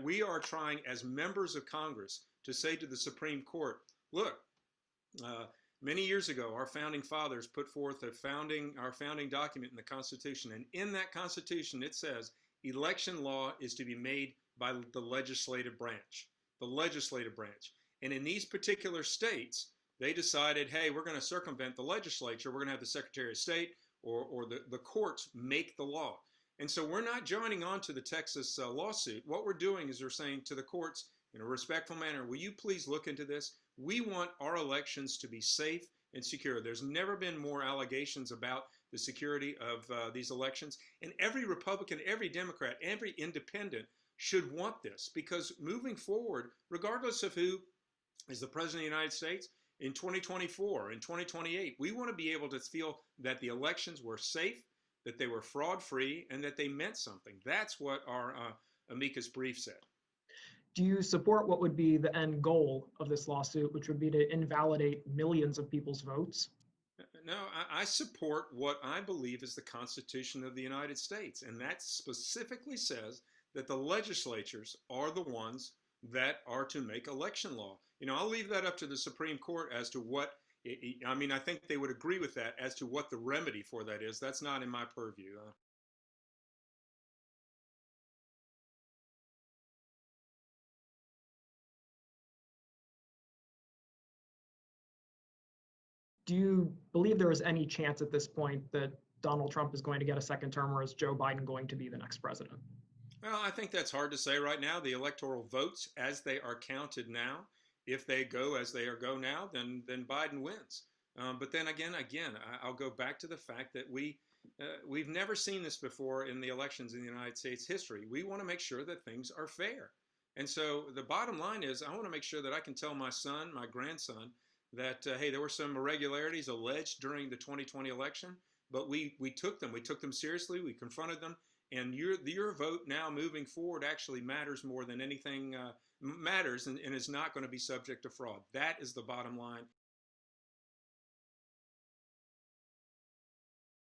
We are trying as members of Congress to say to the Supreme Court, look, uh, many years ago, our founding fathers put forth our founding document in the Constitution. And in that Constitution, it says election law is to be made by the legislative branch, the legislative branch. And in these particular states, they decided, hey, we're going to circumvent the legislature. We're going to have the Secretary of State or the courts make the law. And so we're not joining on to the Texas lawsuit. What we're doing is we're saying to the courts in a respectful manner, will you please look into this? We want our elections to be safe and secure. There's never been more allegations about the security of these elections. And every Republican, every Democrat, every independent should want this, because moving forward, regardless of who is the president of the United States in 2024, in 2028, we want to be able to feel that the elections were safe, that they were fraud-free, and that they meant something. That's what our amicus brief said. Do you support what would be the end goal of this lawsuit, which would be to invalidate millions of people's votes? No, I support what I believe is the Constitution of the United States, and that specifically says that the legislatures are the ones that are to make election law. I'll leave that up to the Supreme Court as to what, I think they would agree with that as to what the remedy for that is. That's not in my purview. Do you believe there is any chance at this point that Donald Trump is going to get a second term, or is Joe Biden going to be the next president? Well, I think that's hard to say right now. The electoral votes, as they are counted now, if they go as they go now, then Biden wins. But then again, I'll go back to the fact that we've never seen this before in the elections in the United States history. We want to make sure that things are fair. And so the bottom line is, I want to make sure that I can tell my son, my grandson, that, hey, there were some irregularities alleged during the 2020 election, but we took them seriously, we confronted them, and your vote now moving forward actually matters more than anything matters, and is not going to be subject to fraud. That is the bottom line.